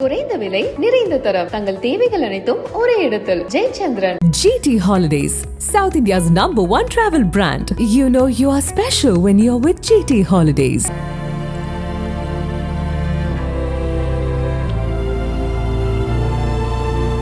குறைந்த விலை நிறைந்த தரம் தங்கள் தேவைகள் அனைத்தும் ஒரே இடத்தில் Jayachandran. GT Holidays, South India's #1 travel brand. You know you are special when you're with GT Holidays.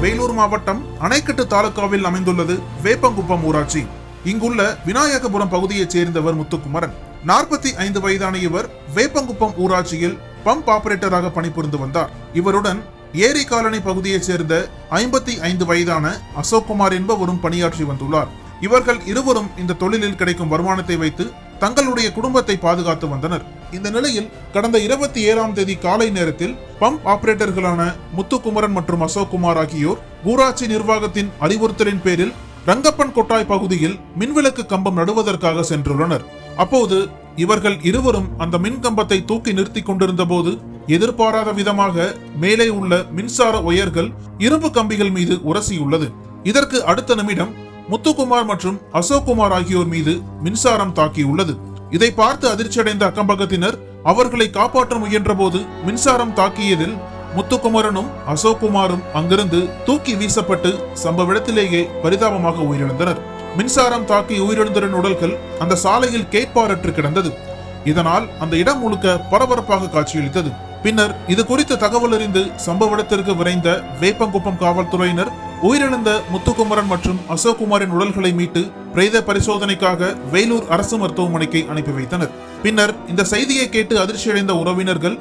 Vellore மாவட்டம் அணைக்கட்டு தாலுகாவில் அமைந்துள்ளது வேப்பங்குப்பம் ஊராட்சி. இங்குள்ள விநாயகபுரம் பகுதியைச் சேர்ந்தவர் முத்துக்குமரன். 45 வயதான இவர் வேப்பங்குப்பம் ஊராட்சியில் பம்ப் ஆபரேட்டராக பணிபுரிந்து வந்தார். இவருடன் ஏரி காலனி பகுதியைச் சேர்ந்த 55 வயதான அசோக்குமார் என்பவரும் பணியாற்றி வந்துள்ளார். இவர்கள் இருவரும் இந்த தொழிலில் கிடைக்கும் வருமானத்தை வைத்து தங்களுடைய குடும்பத்தை பாதுகாத்து வந்தனர். இந்த நிலையில் கடந்த 27ஆம் தேதி காலை நேரத்தில் பம்ப் ஆபரேட்டர்களான முத்துக்குமரன் மற்றும் அசோக்குமார் ஆகியோர் ஊராட்சி நிர்வாகத்தின் அறிவுறுத்தலின் பேரில் ரங்கப்பன் கொட்டாய் பகுதியில் மின்விளக்கு கம்பம் நடுவதற்காக சென்றுள்ளனர். அப்போது இவர்கள் இருவரும் அந்த மின் கம்பத்தை தூக்கி நிறுத்தி கொண்டிருந்த போது எதிர்பாராத விதமாக மேலே உள்ள மின்சார ஒயர்கள் இரும்பு கம்பிகள் மீது உரசியுள்ளது. இதற்கு அடுத்த நிமிடம் முத்துக்குமார் மற்றும் அசோக்குமார் ஆகியோர் மீது மின்சாரம் தாக்கியுள்ளது. இதை பார்த்து அதிர்ச்சியடைந்த அக்கம்பக்கத்தினர் அவர்களை காப்பாற்ற முயன்ற போது மின்சாரம் தாக்கியதில் முத்துக்குமரனும் அசோக்குமாரும் அங்கிருந்து தூக்கி வீசப்பட்டு சம்பவ இடத்திலேயே பரிதாபமாக உயிரிழந்தனர். மின்சாரம் தாக்கி உயிரிழந்தவரின் உடல்கள் அந்த சாலையில் கேட்பாரற்று கிடந்தது. இதனால் அந்த இடம் முழுக்க பரபரப்பாக காட்சியளித்தது. பின்னர் இது குறித்த தகவல் அறிந்து சம்பவ இடத்திற்கு விரைந்த வேப்பங்குப்பம் காவல்துறையினர் உயிரிழந்த முத்துக்குமரன் மற்றும் அசோக்குமாரின் உடல்களை மீட்டு பிரேத பரிசோதனைக்காக வேலூர் அரசு மருத்துவமனைக்கு அனுப்பி வைத்தனர். பின்னர் இந்த செய்தியை கேட்டு அதிர்ச்சியடைந்த உறவினர்கள்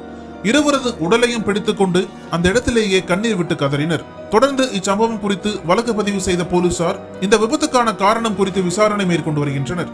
இருவரது உடலையும் பிடித்துக் கொண்டு அந்த இடத்திலேயே கண்ணீர் விட்டு கதறினர். தொடர்ந்து இச்சம்பவம் குறித்து வழக்கு பதிவு செய்த போலீசார் இந்த விபத்துக்கான காரணம் குறித்து விசாரணை மேற்கொண்டு வருகின்றனர்.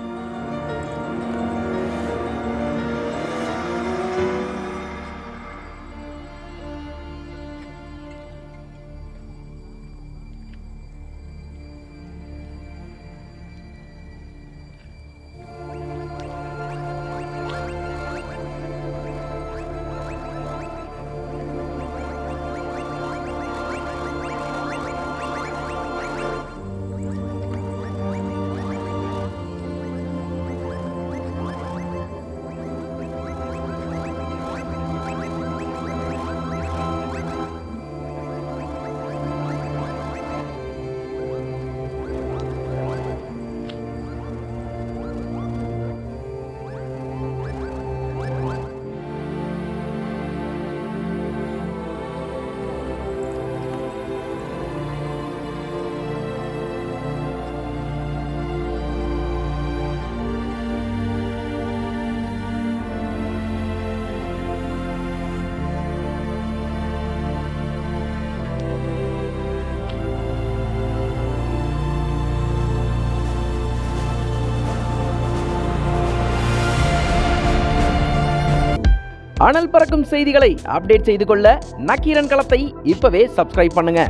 அனல் பறக்கும் செய்திகளை அப்டேட் செய்து கொள்ள நக்கீரன் களத்தை இப்பவே சப்ஸ்கிரைப் பண்ணுங்க.